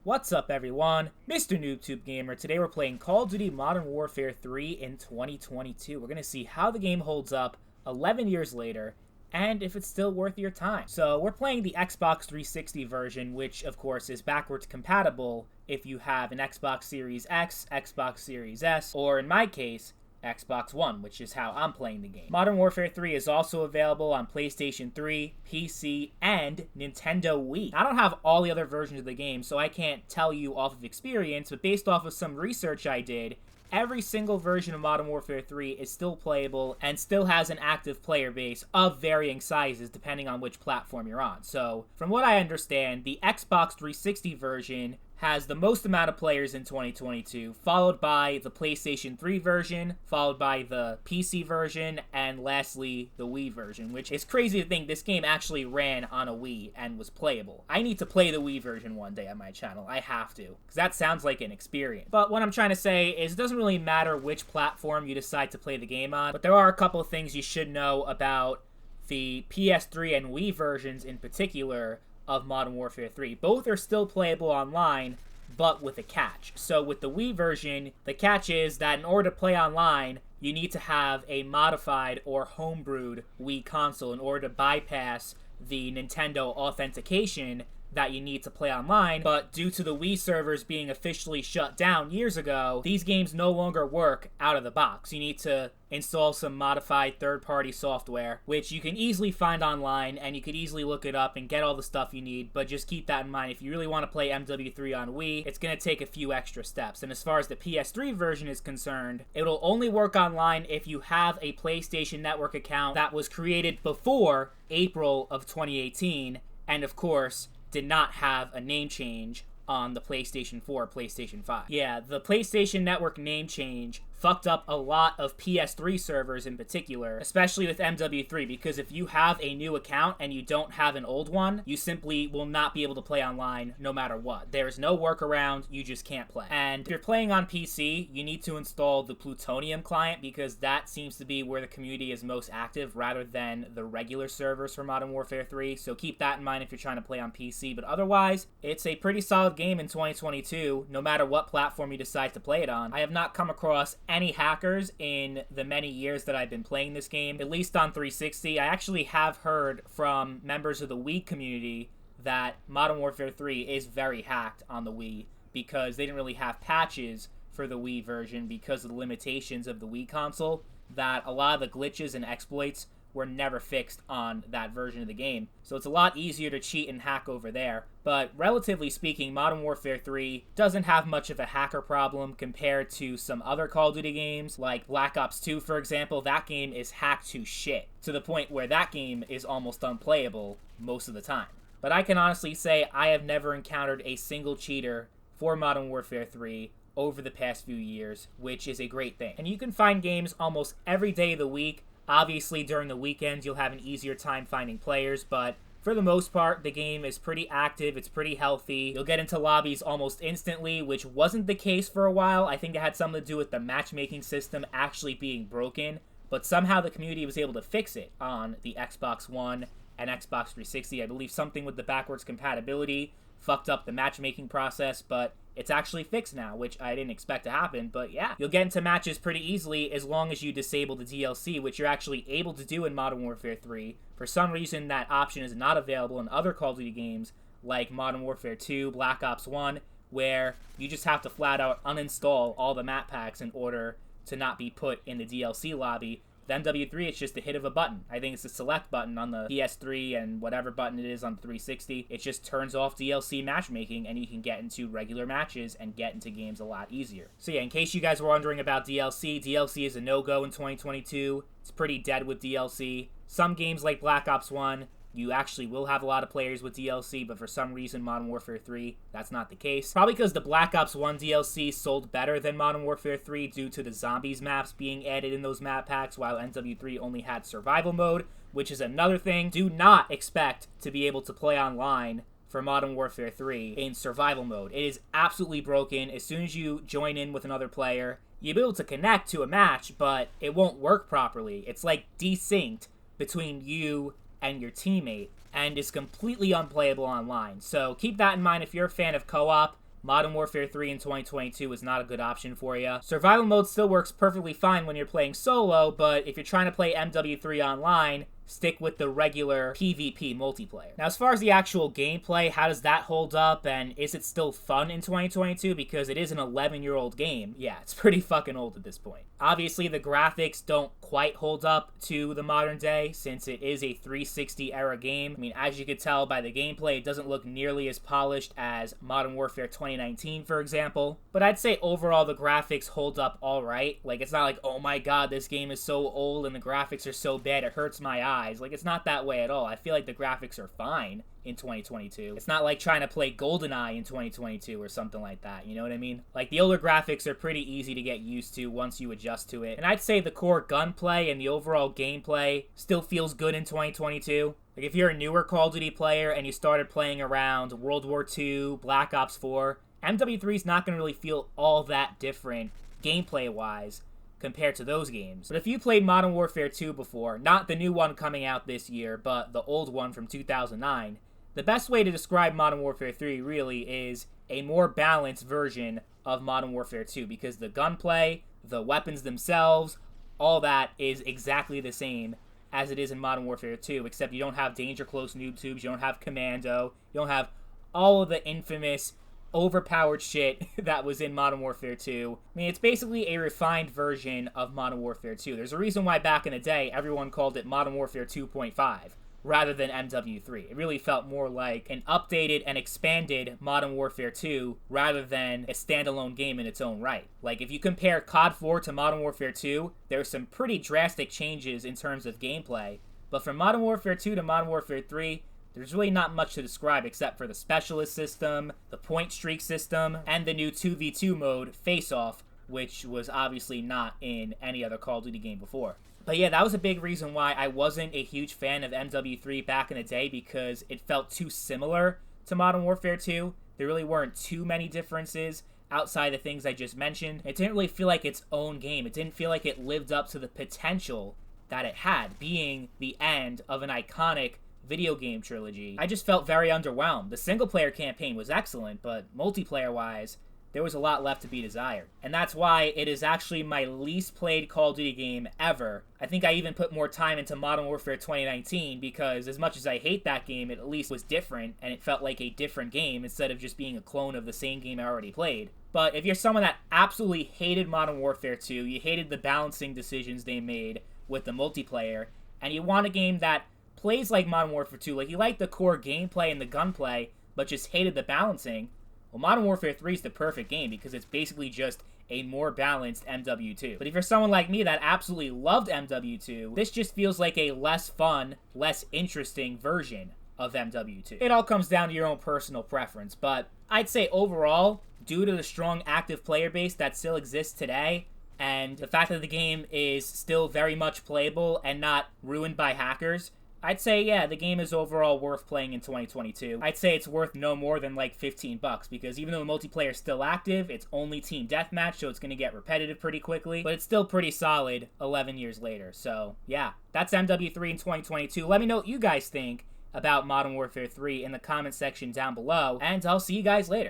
What's up everyone, Mr. NoobTube Gamer. Today we're playing Call of Duty Modern Warfare 3 in 2022. We're going to see how the game holds up 11 years later, and if it's still worth your time. So we're playing the Xbox 360 version, which of course is backwards compatible if you have an Xbox Series X, Xbox Series S, or in my case, Xbox One, which is how I'm playing the game. Modern Warfare 3 is also available on PlayStation 3, PC, and Nintendo Wii. I don't have all the other versions of the game, so I can't tell you off of experience, but based off of some research I did, every single version of Modern Warfare 3 is still playable and still has an active player base of varying sizes depending on which platform you're on. So, from what I understand, the Xbox 360 version has the most amount of players in 2022, followed by the PlayStation 3 version, followed by the PC version, and lastly, the Wii version, which is crazy to think this game actually ran on a Wii and was playable. I need to play the Wii version one day on my channel. I have to, because that sounds like an experience. But what I'm trying to say is it doesn't really matter which platform you decide to play the game on, but there are a couple of things you should know about the PS3 and Wii versions in particular of Modern Warfare 3. Both are still playable online, but with a catch. So with the Wii version, the catch is that in order to play online, you need to have a modified or homebrewed Wii console in order to bypass the Nintendo authentication that you need to play online. But due to the Wii servers being officially shut down years ago, these games no longer work out of the box. You need to install some modified third-party software, which you can easily find online, and you can easily look it up and get all the stuff you need, but just keep that in mind. If you really want to play MW3 on Wii, it's going to take a few extra steps. And as far as the PS3 version is concerned, it'll only work online if you have a PlayStation Network account that was created before April of 2018, and of course, did not have a name change on the PlayStation 4 or PlayStation 5. Yeah, the PlayStation Network name change fucked up a lot of PS3 servers in particular, especially with MW3, because if you have a new account and you don't have an old one, you simply will not be able to play online no matter what. There is no workaround, you just can't play. And if you're playing on PC, you need to install the Plutonium client because that seems to be where the community is most active rather than the regular servers for Modern Warfare 3, so keep that in mind if you're trying to play on PC, but otherwise, it's a pretty solid game in 2022, no matter what platform you decide to play it on. I have not come across any hackers in the many years that I've been playing this game, at least on 360. I actually have heard from members of the Wii community that Modern Warfare 3 is very hacked on the Wii because they didn't really have patches for the Wii version because of the limitations of the Wii console, that a lot of the glitches and exploits were never fixed on that version of the game. So it's a lot easier to cheat and hack over there. But relatively speaking, Modern Warfare 3 doesn't have much of a hacker problem compared to some other Call of Duty games, like Black Ops 2, for example. That game is hacked to shit, to the point where that game is almost unplayable most of the time. But I can honestly say I have never encountered a single cheater for Modern Warfare 3 over the past few years, which is a great thing. And you can find games almost every day of the week. Obviously, during the weekends, you'll have an easier time finding players, but for the most part, the game is pretty active, it's pretty healthy. You'll get into lobbies almost instantly, which wasn't the case for a while. I think it had something to do with the matchmaking system actually being broken, but somehow the community was able to fix it on the Xbox One and Xbox 360. I believe something with the backwards compatibility fucked up the matchmaking process, but it's actually fixed now, which I didn't expect to happen, but yeah. You'll get into matches pretty easily as long as you disable the DLC, which you're actually able to do in Modern Warfare 3. For some reason, that option is not available in other Call of Duty games, like Modern Warfare 2, Black Ops 1, where you just have to flat out uninstall all the map packs in order to not be put in the DLC lobby. The MW3, it's just a hit of a button. I think it's the select button on the PS3 and whatever button it is on the 360. It just turns off DLC matchmaking and you can get into regular matches and get into games a lot easier. So yeah, in case you guys were wondering about DLC, DLC is a no-go in 2022. It's pretty dead with DLC. Some games like Black Ops 1, you actually will have a lot of players with DLC, but for some reason, Modern Warfare 3, that's not the case. Probably because the Black Ops 1 DLC sold better than Modern Warfare 3 due to the zombies maps being added in those map packs, while MW3 only had survival mode, which is another thing. Do not expect to be able to play online for Modern Warfare 3 in survival mode. It is absolutely broken. As soon as you join in with another player, you'll be able to connect to a match, but it won't work properly. It's like desynced between you and your teammate, and is completely unplayable online. So keep that in mind if you're a fan of co-op. Modern Warfare 3 in 2022 is not a good option for you. Survival mode still works perfectly fine when you're playing solo, but if you're trying to play MW3 online, stick with the regular PvP multiplayer. Now, as far as the actual gameplay, how does that hold up, and is it still fun in 2022? Because it is an 11-year-old game. Yeah, it's pretty fucking old at this point. Obviously, the graphics don't quite hold up to the modern day, since it is a 360 era game. I mean, as you could tell by the gameplay, it doesn't look nearly as polished as Modern Warfare 2019, for example. But I'd say overall the graphics hold up alright. Like, it's not like, oh my god, this game is so old and the graphics are so bad it hurts my eyes. Like, it's not that way at all. I feel like the graphics are fine in 2022. It's not like trying to play GoldenEye in 2022 or something like that, you know what I mean? Like, the older graphics are pretty easy to get used to once you adjust to it. And I'd say the core gunplay and the overall gameplay still feels good in 2022. Like, if you're a newer Call of Duty player and you started playing around World War II, Black Ops 4, MW3 is not going to really feel all that different gameplay-wise compared to those games. But if you played Modern Warfare 2 before, not the new one coming out this year, but the old one from 2009, the best way to describe Modern Warfare 3 really is a more balanced version of Modern Warfare 2, because the gunplay, the weapons themselves, all that is exactly the same as it is in Modern Warfare 2, except you don't have danger close noob tubes, you don't have commando, you don't have all of the infamous overpowered shit that was in Modern Warfare 2. I mean, it's basically a refined version of Modern Warfare 2. There's a reason why back in the day, everyone called it Modern Warfare 2.5 rather than MW3. It really felt more like an updated and expanded Modern Warfare 2 rather than a standalone game in its own right. Like, if you compare COD 4 to Modern Warfare 2, there's some pretty drastic changes in terms of gameplay. But from Modern Warfare 2 to Modern Warfare 3, there's really not much to describe except for the specialist system, the point streak system, and the new 2v2 mode, Face Off, which was obviously not in any other Call of Duty game before. But yeah, that was a big reason why I wasn't a huge fan of MW3 back in the day, because it felt too similar to Modern Warfare 2. There really weren't too many differences outside the things I just mentioned. It didn't really feel like its own game. It didn't feel like it lived up to the potential that it had, being the end of an iconic video game trilogy. I just felt very underwhelmed. The single-player campaign was excellent, but multiplayer-wise, there was a lot left to be desired. And that's why it is actually my least played Call of Duty game ever. I think I even put more time into Modern Warfare 2019, because as much as I hate that game, it at least was different, and it felt like a different game instead of just being a clone of the same game I already played. But if you're someone that absolutely hated Modern Warfare 2, you hated the balancing decisions they made with the multiplayer, and you want a game that plays like Modern Warfare 2, like you like the core gameplay and the gunplay, but just hated the balancing, well, Modern Warfare 3 is the perfect game, because it's basically just a more balanced MW2. But if you're someone like me that absolutely loved MW2, this just feels like a less fun, less interesting version of MW2. It all comes down to your own personal preference, but I'd say overall, due to the strong active player base that still exists today, and the fact that the game is still very much playable and not ruined by hackers, I'd say, yeah, the game is overall worth playing in 2022. I'd say it's worth no more than like $15, because even though the multiplayer is still active, it's only team deathmatch, so it's going to get repetitive pretty quickly, but it's still pretty solid 11 years later. So, yeah, that's MW3 in 2022. Let me know what you guys think about Modern Warfare 3 in the comment section down below, and I'll see you guys later.